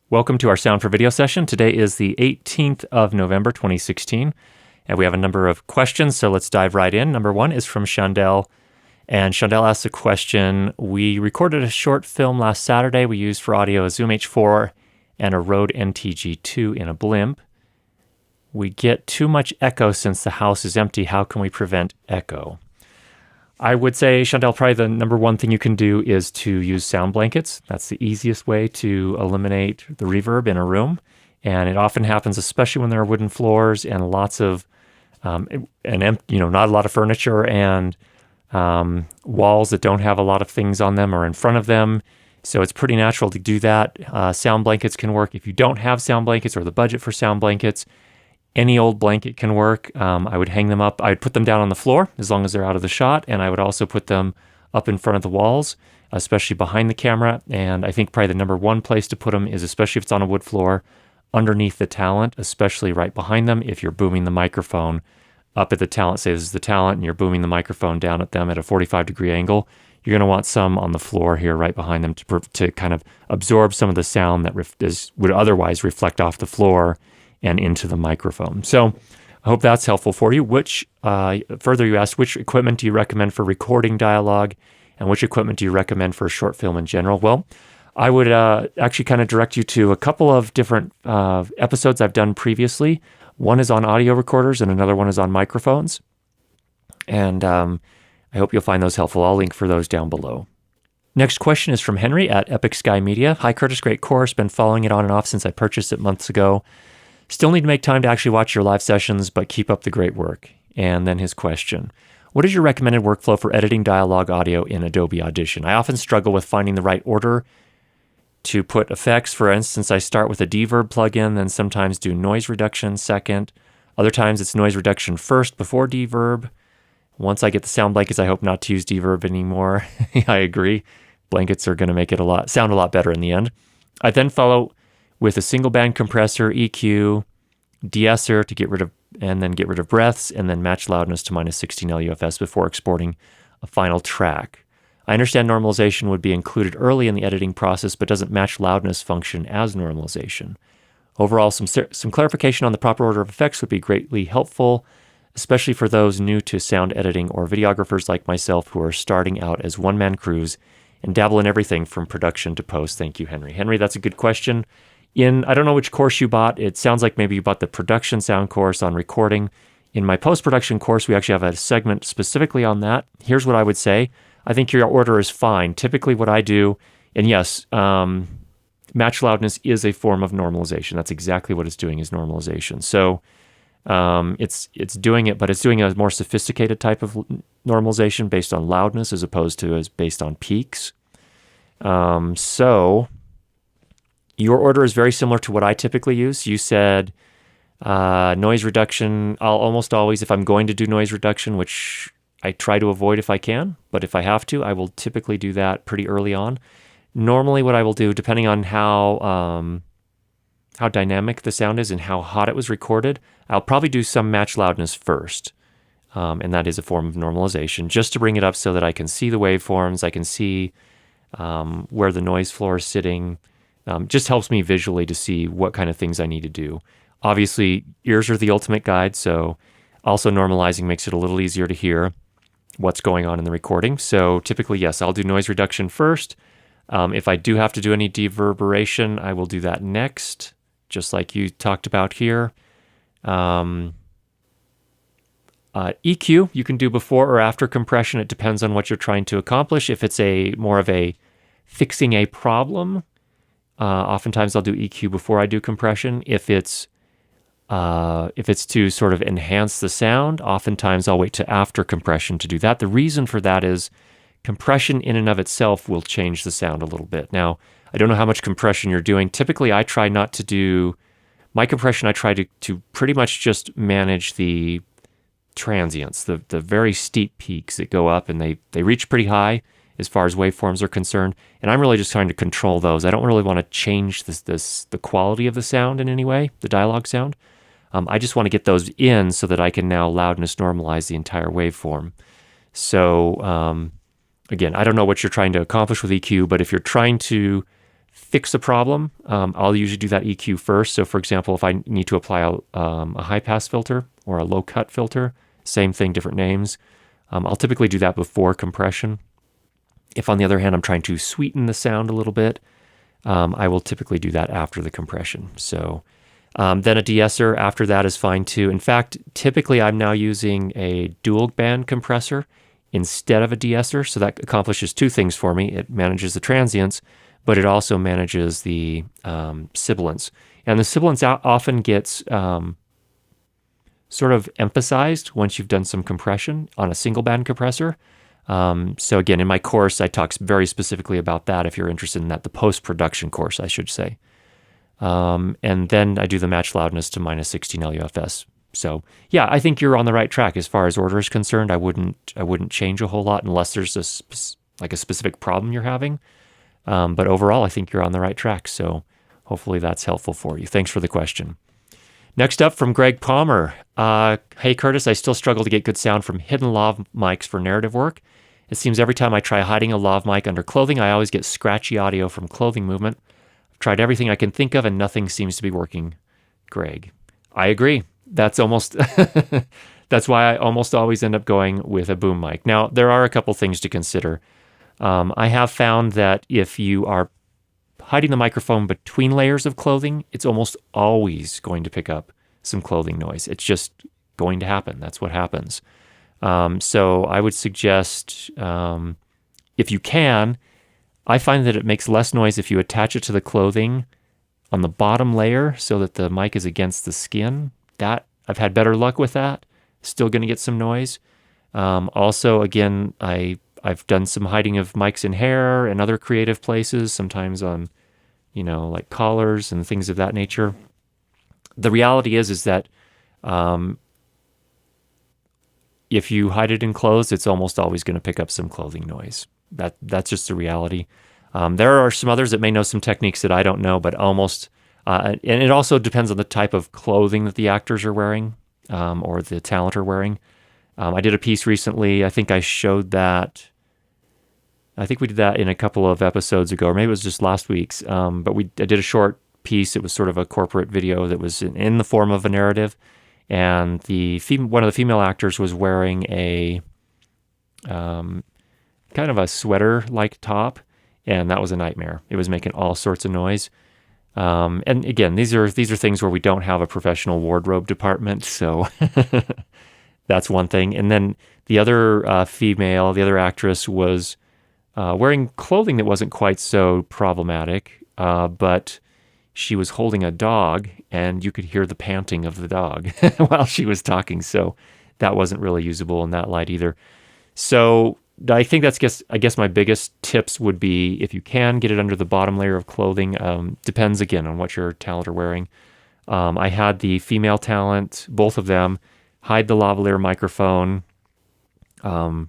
Welcome to our Sound for Video session. Today is the 18th of November, 2016, and we have a number of questions, so let's dive right in. Number one is from Chandel, and Chandel asks a question. We recorded a short film last Saturday. We used for audio a Zoom H4 and a Rode NTG2 in a blimp. We get too much echo since the house is empty. How can we prevent echo? I would say, Chandel, probably the number one thing you can do is to use sound blankets. That's the easiest way to eliminate the reverb in a room. And it often happens, especially when there are wooden floors and lots of, not a lot of furniture and walls that don't have a lot of things on them or in front of them. So it's pretty natural to do that. Sound blankets can work. If you don't have sound blankets or the budget for sound blankets, any old blanket can work. I would hang them up. I would put them down on the floor as long as they're out of the shot. And I would also put them up in front of the walls, especially behind the camera. And I think probably the number one place to put them is, especially if it's on a wood floor, underneath the talent, especially right behind them. If you're booming the microphone up at the talent, say this is the talent, and you're booming the microphone down at them at a 45-degree angle, you're going to want some on the floor here right behind them to kind of absorb some of the sound that would otherwise reflect off the floor and into the microphone. So I hope that's helpful for you. Further, you asked, which equipment do you recommend for recording dialogue, and which equipment do you recommend for a short film in general? Well, I would actually kind of direct you to a couple of different episodes I've done previously. One is on audio recorders and another one is on microphones. And I hope you'll find those helpful. I'll link for those down below. Next question is from Henry at Epic Sky Media. Hi, Curtis, great course. Been following it on and off since I purchased it months ago. Still need to make time to actually watch your live sessions, but keep up the great work. And then his question: what is your recommended workflow for editing dialogue audio in Adobe Audition? I often struggle with finding the right order to put effects. For instance, I start with a Reverb plugin, then sometimes do noise reduction second. Other times it's noise reduction first before Reverb. Once I get the sound blankets, I hope not to use Reverb anymore. I agree. Blankets are going to make it sound a lot better in the end. I then follow with a single band compressor, EQ, de-esser to get rid of breaths, and then match loudness to -16 LUFS before exporting a final track. I understand normalization would be included early in the editing process, but doesn't match loudness function as normalization. Overall, some clarification on the proper order of effects would be greatly helpful, especially for those new to sound editing or videographers like myself who are starting out as one-man crews and dabble in everything from production to post. Thank you, Henry. Henry, that's a good question. I don't know which course you bought. It sounds like maybe you bought the production sound course on recording. In my post-production course, we actually have a segment specifically on that. Here's what I would say. I think your order is fine. Typically what I do, and yes, match loudness is a form of normalization. That's exactly what it's doing, is normalization. So it's doing it, but it's doing a more sophisticated type of normalization based on loudness as opposed to as based on peaks. So your order is very similar to what I typically use. You said noise reduction. I'll almost always, if I'm going to do noise reduction, which I try to avoid if I can, but if I have to, I will typically do that pretty early on. Normally what I will do, depending on how dynamic the sound is and how hot it was recorded, I'll probably do some match loudness first. And that is a form of normalization, just to bring it up so that I can see the waveforms, I can see where the noise floor is sitting. Just helps me visually to see what kind of things I need to do. Obviously, ears are the ultimate guide, so also normalizing makes it a little easier to hear what's going on in the recording. So typically, yes, I'll do noise reduction first. If I do have to do any deverberation, I will do that next, just like you talked about here. EQ, you can do before or after compression. It depends on what you're trying to accomplish. If it's more of a fixing a problem, oftentimes I'll do EQ before I do compression. If it's to sort of enhance the sound, oftentimes I'll wait to after compression to do that. The reason for that is compression in and of itself will change the sound a little bit. Now, I don't know how much compression you're doing. Typically, I try not to do my compression. I try to pretty much just manage the transients, the very steep peaks that go up and they reach pretty high as far as waveforms are concerned. And I'm really just trying to control those. I don't really want to change the quality of the sound in any way, the dialogue sound. I just want to get those in so that I can now loudness normalize the entire waveform. So again, I don't know what you're trying to accomplish with EQ, but if you're trying to fix a problem, I'll usually do that EQ first. So for example, if I need to apply a high pass filter or a low cut filter, same thing, different names, I'll typically do that before compression. If on the other hand, I'm trying to sweeten the sound a little bit, I will typically do that after the compression. So then a de-esser after that is fine too. In fact, typically I'm now using a dual band compressor instead of a de-esser. So that accomplishes two things for me. It manages the transients, but it also manages the sibilance. And the sibilance often gets sort of emphasized once you've done some compression on a single band compressor. So again, in my course, I talk very specifically about that if you're interested in that, the post-production course, I should say. And then I do the match loudness to minus 16 LUFS. So yeah, I think you're on the right track as far as order is concerned. I wouldn't change a whole lot unless there's a specific problem you're having. But overall, I think you're on the right track. So hopefully that's helpful for you. Thanks for the question. Next up from Greg Palmer. Hey, Curtis, I still struggle to get good sound from hidden lav mics for narrative work. It seems every time I try hiding a lav mic under clothing, I always get scratchy audio from clothing movement. I've tried everything I can think of and nothing seems to be working. Greg, I agree. That's that's why I almost always end up going with a boom mic. Now, there are a couple things to consider. I have found that if you are hiding the microphone between layers of clothing, it's almost always going to pick up some clothing noise. It's just going to happen. That's what happens. So I would suggest, if you can, I find that it makes less noise if you attach it to the clothing on the bottom layer so that the mic is against the skin. That I've had better luck with that. Still going to get some noise. Also, again, I've done some hiding of mics in hair and other creative places, sometimes on, like collars and things of that nature. The reality is that if you hide it in clothes, it's almost always going to pick up some clothing noise. That's just the reality. There are some others that may know some techniques that I don't know, but almost, and it also depends on the type of clothing that the actors are wearing or the talent are wearing. I did a piece recently. I think I showed that. I think we did that in a couple of episodes ago, or maybe it was just last week's. But I did a short piece. It was sort of a corporate video that was in the form of a narrative, and one of the female actors was wearing a kind of a sweater-like top, and that was a nightmare. It was making all sorts of noise. And again, these are things where we don't have a professional wardrobe department, so that's one thing. And then the other the other actress was wearing clothing that wasn't quite so problematic, but she was holding a dog, and you could hear the panting of the dog while she was talking. So that wasn't really usable in that light either. So I think I guess my biggest tips would be, if you can, get it under the bottom layer of clothing. Depends again on what your talent are wearing. I had the female talent, both of them, hide the lavalier microphone, kind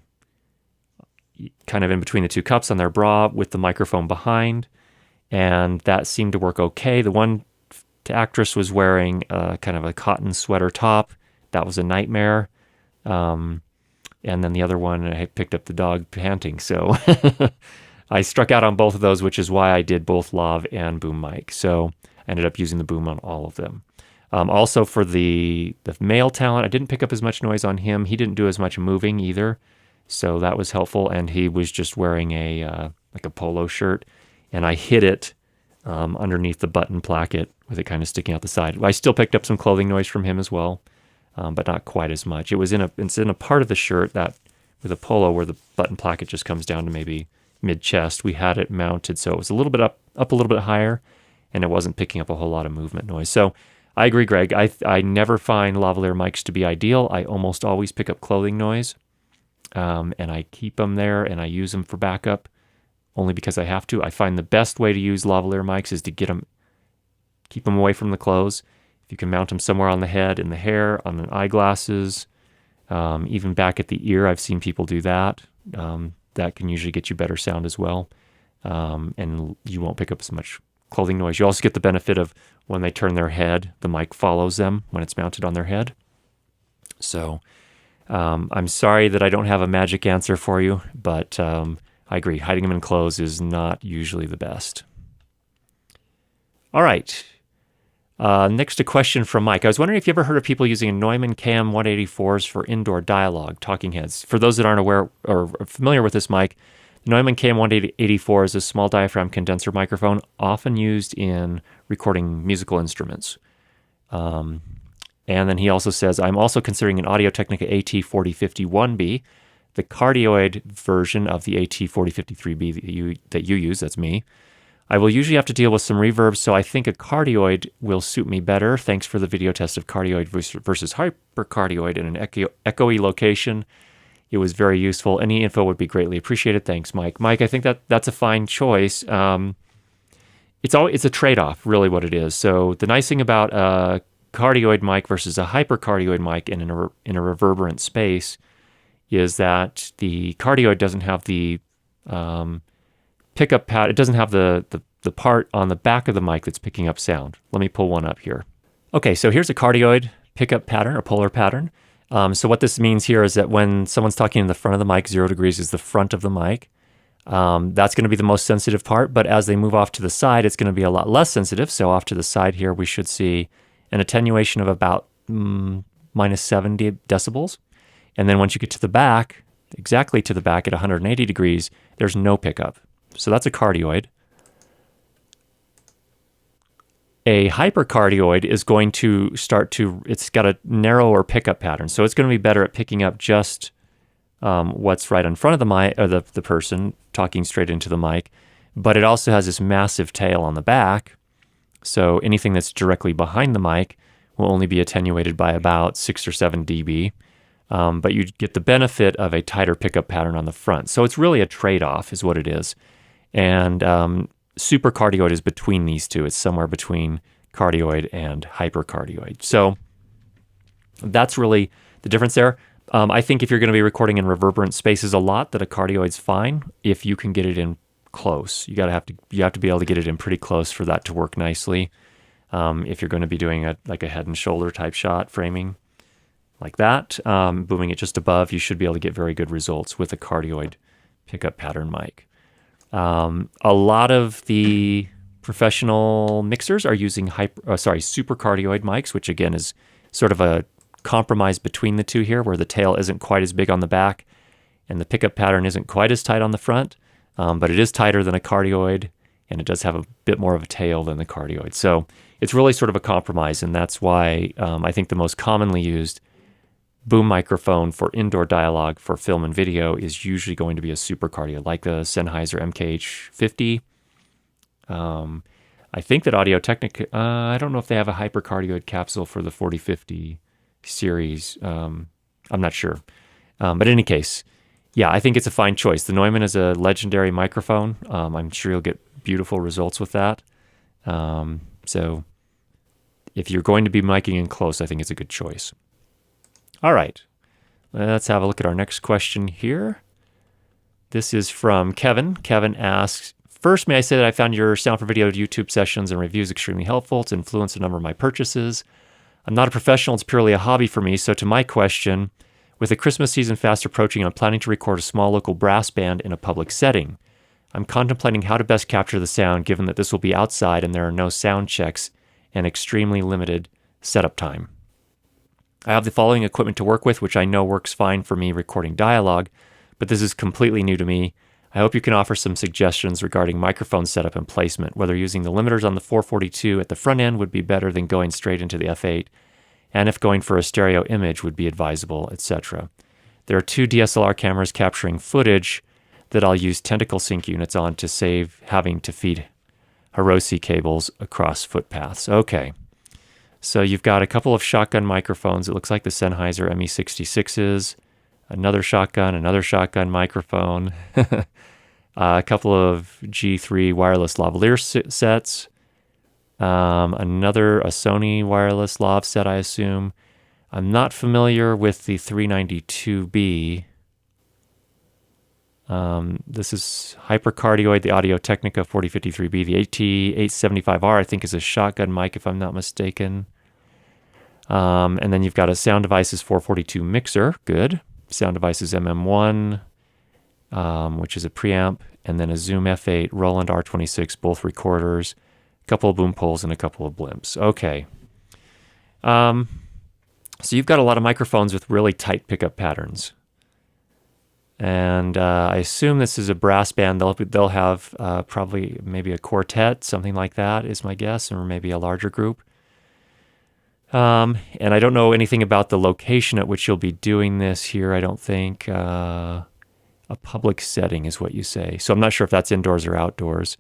of in between the two cups on their bra with the microphone behind, and that seemed to work okay. The one actress was wearing kind of a cotton sweater top. That was a nightmare. And then the other one, I picked up the dog panting. So I struck out on both of those, which is why I did both lav and boom mic. So I ended up using the boom on all of them. Also for the male talent, I didn't pick up as much noise on him. He didn't do as much moving either. So that was helpful. And he was just wearing like a polo shirt. And I hid it underneath the button placket with it kind of sticking out the side. I still picked up some clothing noise from him as well. But not quite as much. It's in a part of the shirt that with a polo where the button placket just comes down to maybe mid-chest. We had it mounted so it was a little bit up a little bit higher, and it wasn't picking up a whole lot of movement noise. So I agree, Greg. I never find lavalier mics to be ideal. I almost always pick up clothing noise, and I keep them there, and I use them for backup only because I have to. I find the best way to use lavalier mics is to keep them away from the clothes. If you can mount them somewhere on the head, in the hair, on the eyeglasses, even back at the ear, I've seen people do that. That can usually get you better sound as well, and you won't pick up as much clothing noise. You also get the benefit of when they turn their head, the mic follows them when it's mounted on their head. So I'm sorry that I don't have a magic answer for you, but I agree. Hiding them in clothes is not usually the best. All right. Next, a question from Mike. I was wondering if you ever heard of people using Neumann KM184s for indoor dialogue, talking heads. For those that aren't aware or familiar with this mic, the Neumann KM184 is a small diaphragm condenser microphone often used in recording musical instruments. And then he also says, I'm also considering an Audio-Technica AT4051B, the cardioid version of the AT4053B that you use, that's me. I will usually have to deal with some reverb, so I think a cardioid will suit me better. Thanks for the video test of cardioid versus hypercardioid in an echoey location. It was very useful. Any info would be greatly appreciated. Thanks, Mike. Mike, I think that's a fine choice. It's a trade-off, really what it is. So the nice thing about a cardioid mic versus a hypercardioid mic in a reverberant space is that the cardioid doesn't have the pickup pad. It doesn't have the part on the back of the mic that's picking up sound. Let me pull one up here. Okay, so here's a cardioid pickup pattern, a polar pattern. So what this means here is that when someone's talking in the front of the mic, 0 degrees is the front of the mic. That's going to be the most sensitive part, but as they move off to the side, it's going to be a lot less sensitive. So off to the side here, we should see an attenuation of about minus 70 decibels. And then once you get to the back, exactly to the back at 180 degrees, there's no pickup. So that's a cardioid. A hypercardioid is going to it's got a narrower pickup pattern. So it's going to be better at picking up just what's right in front of the mic, or the person talking straight into the mic. But it also has this massive tail on the back. So anything that's directly behind the mic will only be attenuated by about 6 or 7 dB. But you get the benefit of a tighter pickup pattern on the front. So it's really a trade-off is what it is. And supercardioid is between these two. It's somewhere between cardioid and hypercardioid. So that's really the difference there. I think if you're going to be recording in reverberant spaces a lot, that a cardioid's fine if you can get it in close. You have to be able to get it in pretty close for that to work nicely. If you're going to be doing a head and shoulder type shot framing like that, booming it just above, you should be able to get very good results with a cardioid pickup pattern mic. A lot of the professional mixers are using supercardioid mics, which again is sort of a compromise between the two here, where the tail isn't quite as big on the back and the pickup pattern isn't quite as tight on the front, but it is tighter than a cardioid, and it does have a bit more of a tail than the cardioid. So it's really sort of a compromise, and that's why I think the most commonly used boom microphone for indoor dialogue for film and video is usually going to be a supercardioid, like the Sennheiser MKH50. I think that Audio-Technica, I don't know if they have a hypercardioid capsule for the 4050 series. I'm not sure. But in any case, yeah, I think it's a fine choice. The Neumann is a legendary microphone. I'm sure you'll get beautiful results with that. So if you're going to be miking in close, I think it's a good choice. All right, let's have a look at our next question here. This is from Kevin. Kevin asks, first, may I say that I found your sound for video YouTube sessions and reviews extremely helpful. It's influenced a number of my purchases. I'm not a professional, it's purely a hobby for me. So to my question, with the Christmas season fast approaching, I'm planning to record a small local brass band in a public setting. I'm contemplating how to best capture the sound, given that this will be outside and there are no sound checks and extremely limited setup time. I have the following equipment to work with, which I know works fine for me recording dialogue, but this is completely new to me. I hope you can offer some suggestions regarding microphone setup and placement, whether using the limiters on the 442 at the front end would be better than going straight into the F8, and if going for a stereo image would be advisable, etc. There are 2 DSLR cameras capturing footage that I'll use tentacle sync units on to save having to feed Hirose cables across footpaths. Okay. So you've got a couple of shotgun microphones. It looks like the Sennheiser ME66s, another shotgun microphone, a couple of G3 wireless lavalier sets, a Sony wireless lav set, I assume. I'm not familiar with the 392B. This is hypercardioid, the Audio-Technica 4053B. The AT875R, I think, is a shotgun mic, if I'm not mistaken. And then you've got a Sound Devices 442 mixer, good. Sound Devices MM1, which is a preamp, and then a Zoom F8, Roland R26, both recorders. couple of boom poles, and a couple of blimps. Okay. So you've got a lot of microphones with really tight pickup patterns. And I assume this is a brass band. They'll have probably maybe a quartet, something like that is my guess, or maybe a larger group. And I don't know anything about the location at which you'll be doing this here. I don't think a public setting is what you say. So I'm not sure if that's indoors or outdoors.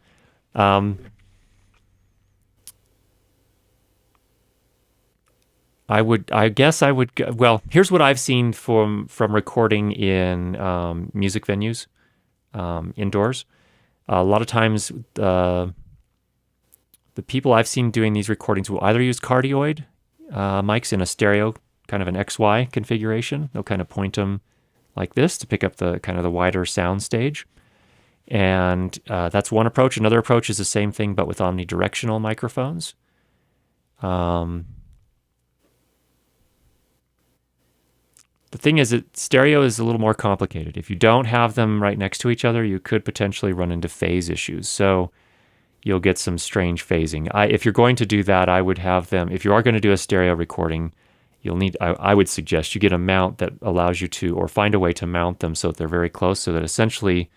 I guess I would. Well, here's what I've seen from recording in music venues, indoors. A lot of times, the people I've seen doing these recordings will either use cardioid mics in a stereo, kind of an XY configuration. They'll kind of point them like this to pick up the kind of the wider sound stage, and that's one approach. Another approach is the same thing, but with omnidirectional microphones. The thing is that stereo is a little more complicated. If you don't have them right next to each other, you could potentially run into phase issues. So you'll get some strange phasing. If you're going to do that, I would have them, if you are going to do a stereo recording, I would suggest you get a mount that allows you to, or find a way to mount them so that they're very close, so that essentially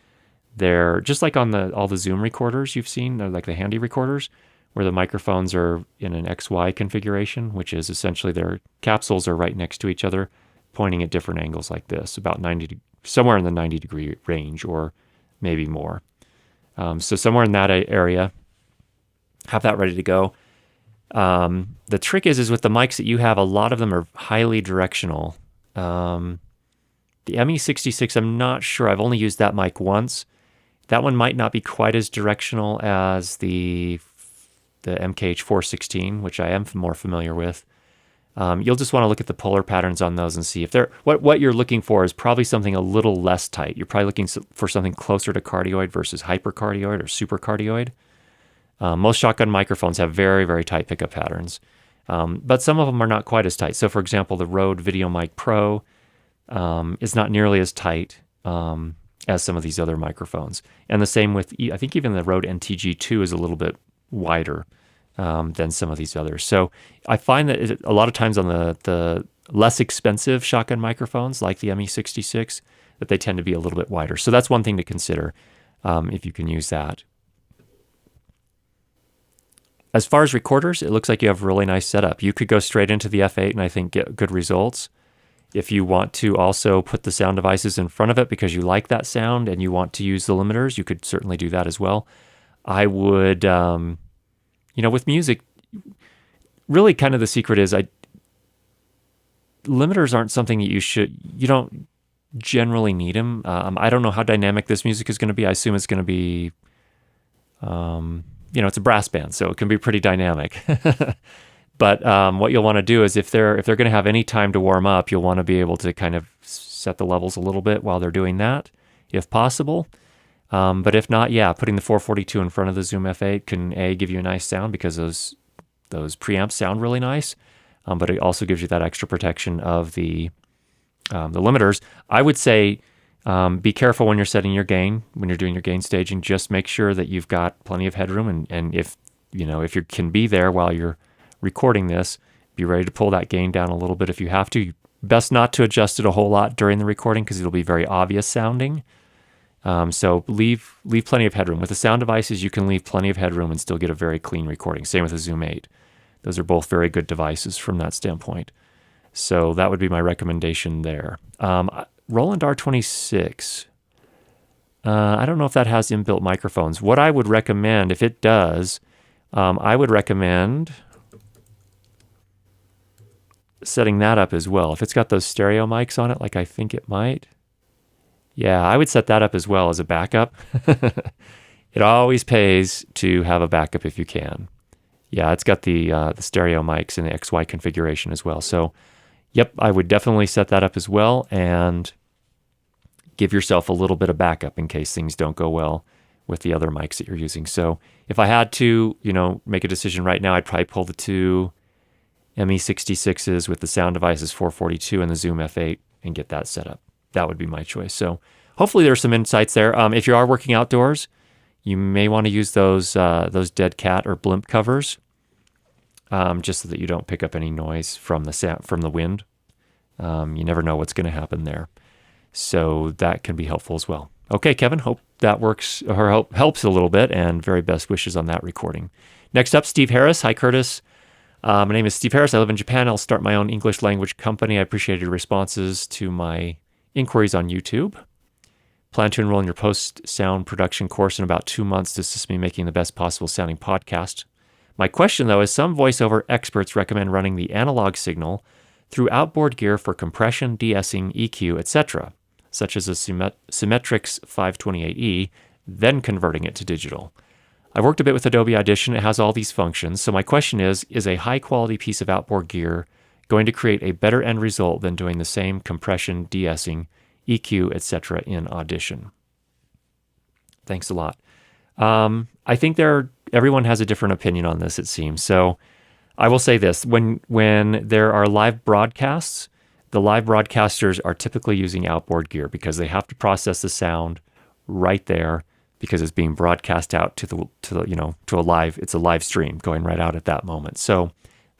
they're just like on all the Zoom recorders you've seen, they're like the handy recorders, where the microphones are in an XY configuration, which is essentially their capsules are right next to each other, pointing at different angles like this, about somewhere in the 90-degree range, or maybe more. So somewhere in that area, have that ready to go. The trick is with the mics that you have, a lot of them are highly directional. The ME66, I'm not sure. I've only used that mic once. That one might not be quite as directional as the MKH 416, which I am more familiar with. You'll just want to look at the polar patterns on those and see if what you're looking for is probably something a little less tight. You're probably looking for something closer to cardioid versus hypercardioid or supercardioid. Most shotgun microphones have very, very tight pickup patterns, but some of them are not quite as tight. So, for example, the Rode VideoMic Pro is not nearly as tight as some of these other microphones. And the same with, I think even the Rode NTG2 is a little bit wider than some of these others. So I find that a lot of times on the less expensive shotgun microphones, like the ME66, that they tend to be a little bit wider. So that's one thing to consider if you can use that. As far as recorders, it looks like you have a really nice setup. You could go straight into the F8 and I think get good results. If you want to also put the sound devices in front of it because you like that sound and you want to use the limiters, you could certainly do that as well. I would... with music, really kind of the secret is limiters aren't something that you don't generally need them. I don't know how dynamic this music is going to be. I assume it's going to be, it's a brass band, so it can be pretty dynamic. But what you'll want to do is if they're going to have any time to warm up, you'll want to be able to kind of set the levels a little bit while they're doing that, if possible. But if not, putting the 442 in front of the Zoom F8 can give you a nice sound because those preamps sound really nice, but it also gives you that extra protection of the limiters. I would say be careful when you're setting your gain, when you're doing your gain staging. Just make sure that you've got plenty of headroom, and if you can be there while you're recording this, be ready to pull that gain down a little bit if you have to. Best not to adjust it a whole lot during the recording because it'll be very obvious sounding. So leave plenty of headroom. With the sound devices, you can leave plenty of headroom and still get a very clean recording. Same with the Zoom 8. Those are both very good devices from that standpoint. So that would be my recommendation there. Roland R26. I don't know if that has inbuilt microphones. What I would recommend, if it does, I would recommend setting that up as well. If it's got those stereo mics on it, like I think it might. Yeah, I would set that up as well as a backup. It always pays to have a backup if you can. Yeah, it's got the stereo mics in the XY configuration as well. So, yep, I would definitely set that up as well and give yourself a little bit of backup in case things don't go well with the other mics that you're using. So, if I had to, make a decision right now, I'd probably pull the two ME66s with the sound devices 442 and the Zoom F8 and get that set up. That would be my choice. So hopefully there's some insights there. If you are working outdoors, You may want to use those dead cat or blimp covers, just so that you don't pick up any noise from the wind. You never know what's going to happen there. So that can be helpful as well. Okay, Kevin, hope that works or helps a little bit, and very best wishes on that recording. Next up, Steve Harris. Hi, Curtis. My name is Steve Harris. I live in Japan. I'll start my own English language company. I appreciate your responses to my inquiries on YouTube. Plan to enroll in your post-sound production course in about 2 months to assist me in making the best possible sounding podcast. My question, though, is some voiceover experts recommend running the analog signal through outboard gear for compression, de-essing, EQ, etc., such as a Symmetrix 528E, then converting it to digital. I've worked a bit with Adobe Audition. It has all these functions. So my question is a high-quality piece of outboard gear going to create a better end result than doing the same compression, de-essing, EQ, etc. in Audition? Thanks a lot. I think everyone has a different opinion on this, it seems. So I will say this. When there are live broadcasts, the live broadcasters are typically using outboard gear because they have to process the sound right there because it's being broadcast out to a live stream going right out at that moment. So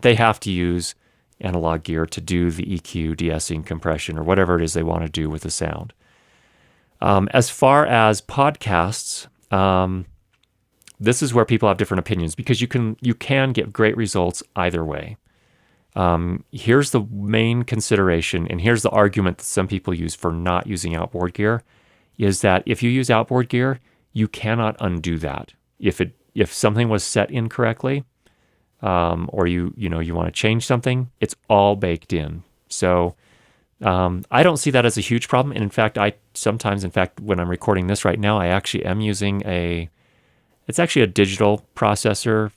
they have to use analog gear to do the EQ, de-essing, compression, or whatever it is they want to do with the sound. As far as podcasts, this is where people have different opinions because you can get great results either way. Here's the main consideration, and here's the argument that some people use for not using outboard gear, is that if you use outboard gear, you cannot undo that. If something was set incorrectly, or you want to change something, it's all baked in. So I don't see that as a huge problem. And in fact, when I'm recording this right now, I actually am using it's actually a digital processor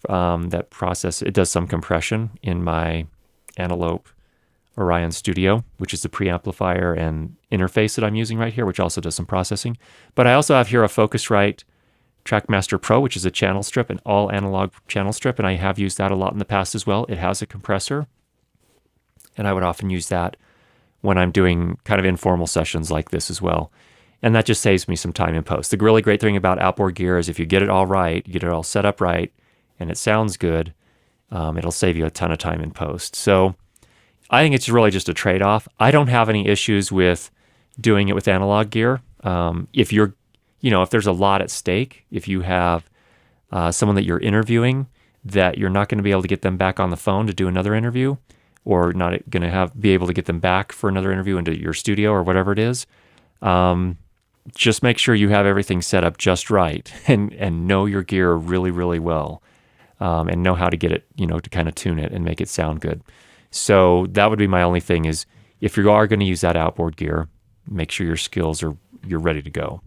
it does some compression in my Antelope Orion Studio, which is the preamplifier and interface that I'm using right here, which also does some processing. But I also have here a Focusrite Trackmaster Pro, which is a channel strip, an all analog channel strip, and I have used that a lot in the past as well. It has a compressor, and I would often use that when I'm doing kind of informal sessions like this as well. And that just saves me some time in post. The really great thing about outboard gear is if you get it all right, you get it all set up right, and it sounds good, it'll save you a ton of time in post. So I think it's really just a trade-off. I don't have any issues with doing it with analog gear. If there's a lot at stake, if you have someone that you're interviewing that you're not going to be able to get them back on the phone to do another interview, or not going to be able to get them back for another interview into your studio or whatever it is, just make sure you have everything set up just right and know your gear really, really well, and know how to get it, to kind of tune it and make it sound good. So that would be my only thing is if you are going to use that outboard gear, make sure your skills you're ready to go.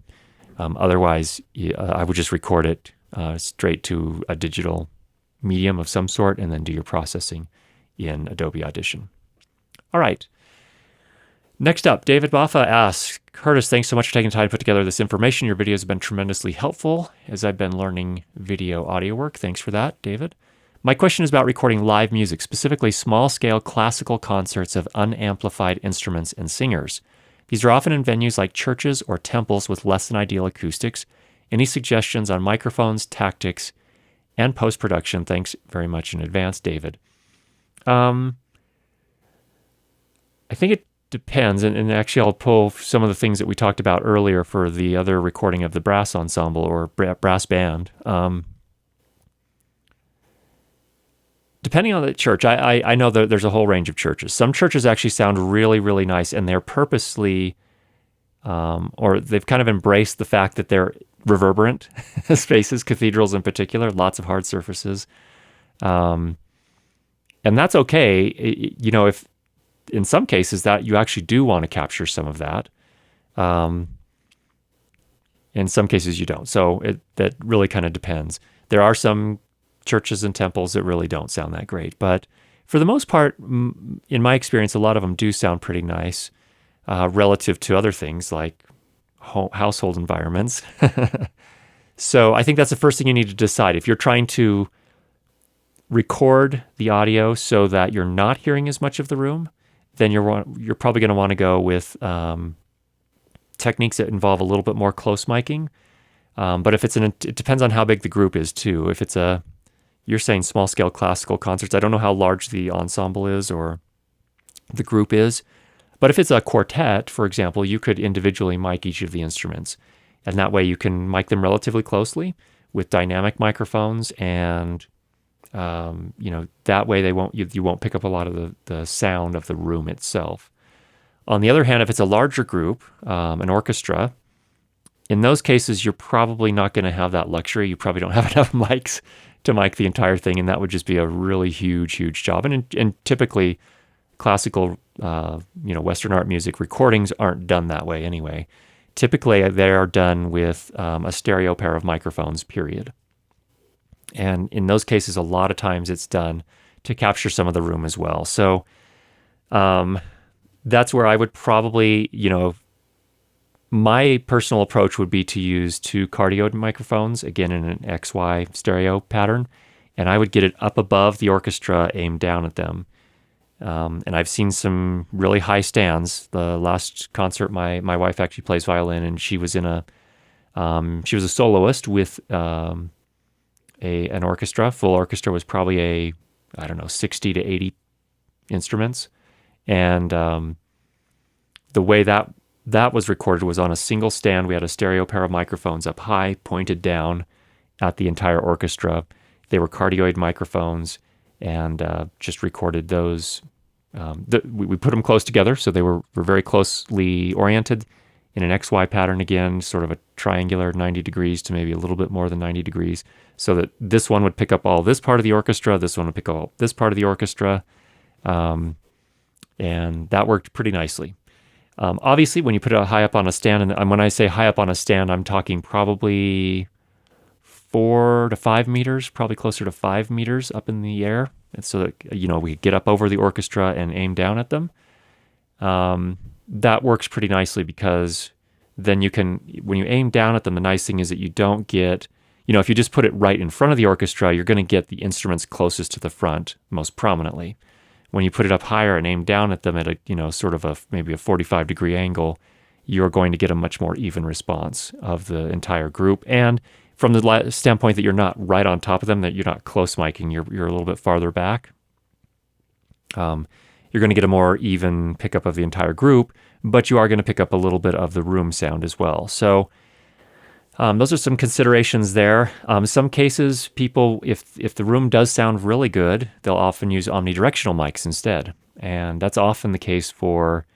Otherwise, I would just record it straight to a digital medium of some sort and then do your processing in Adobe Audition. All right. Next up, David Baffa asks, Curtis, thanks so much for taking time to put together this information. Your videos have been tremendously helpful as I've been learning video audio work. Thanks for that, David. My question is about recording live music, specifically small-scale classical concerts of unamplified instruments and singers. These are often in venues like churches or temples with less than ideal acoustics. Any suggestions on microphones, tactics, and post-production? Thanks very much in advance, David. I think it depends, and actually I'll pull some of the things that we talked about earlier for the other recording of the brass ensemble or brass band. Depending on the church, I know that there's a whole range of churches. Some churches actually sound really, really nice, and they're purposely, or they've kind of embraced the fact that they're reverberant spaces, cathedrals in particular, lots of hard surfaces. And that's okay, if in some cases that you actually do want to capture some of that. In some cases you don't. So that really kind of depends. There are some churches and temples that really don't sound that great. But for the most part, in my experience, a lot of them do sound pretty nice relative to other things like household environments. So I think that's the first thing you need to decide. If you're trying to record the audio so that you're not hearing as much of the room, then you're probably going to want to go with techniques that involve a little bit more close miking. But if it depends on how big the group is too. If you're saying small scale classical concerts, I don't know how large the ensemble is or the group is. But if it's a quartet, for example, you could individually mic each of the instruments. And that way you can mic them relatively closely with dynamic microphones, and that way you won't pick up a lot of the sound of the room itself. On the other hand, if it's a larger group, an orchestra, in those cases, you're probably not going to have that luxury. You probably don't have enough mics to mic the entire thing, and that would just be a really huge job. And typically, classical, Western art music recordings aren't done that way anyway. Typically, they are done with a stereo pair of microphones, period. And in those cases, a lot of times it's done to capture some of the room as well. So that's where I would probably, my personal approach would be to use 2 cardioid microphones, again in an XY stereo pattern, and I would get it up above the orchestra, aimed down at them. And I've seen some really high stands. The last concert, my wife actually plays violin, and she was a soloist with an orchestra. Full orchestra was probably 60 to 80 instruments. And the way that was recorded was on a single stand. We had a stereo pair of microphones up high, pointed down at the entire orchestra. They were cardioid microphones, and just recorded those. We put them close together, so they were very closely oriented in an XY pattern again, sort of a triangular 90 degrees to maybe a little bit more than 90 degrees, so that this one would pick up all this part of the orchestra, this one would pick up all this part of the orchestra, and that worked pretty nicely. Obviously, when you put it high up on a stand, and when I say high up on a stand, I'm talking probably 4 to 5 meters, probably closer to 5 meters up in the air, and so that we get up over the orchestra and aim down at them. That works pretty nicely, because then when you aim down at them, the nice thing is that you don't get, if you just put it right in front of the orchestra, you're going to get the instruments closest to the front most prominently. When you put it up higher and aim down at them at maybe a 45 degree angle, you're going to get a much more even response of the entire group. And from the standpoint that you're not right on top of them, that you're not close miking, you're a little bit farther back, you're going to get a more even pickup of the entire group, but you are going to pick up a little bit of the room sound as well. So those are some considerations there. Some cases, people, if the room does sound really good, they'll often use omnidirectional mics instead. And that's often the case for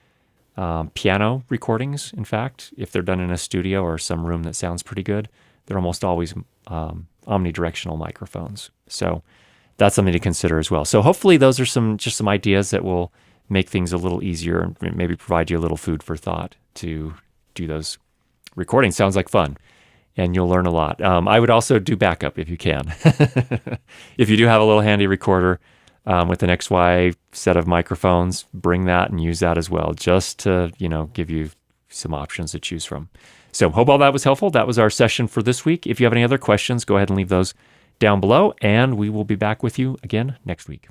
piano recordings, in fact. If they're done in a studio or some room that sounds pretty good, they're almost always omnidirectional microphones. So that's something to consider as well. So hopefully those are just some ideas that will make things a little easier and maybe provide you a little food for thought to do those recordings. Sounds like fun, and you'll learn a lot. I would also do backup if you can. If you do have a little handy recorder with an XY set of microphones, bring that and use that as well, just to give you some options to choose from. So hope all that was helpful. That was our session for this week. If you have any other questions, go ahead and leave those down below, and we will be back with you again next week.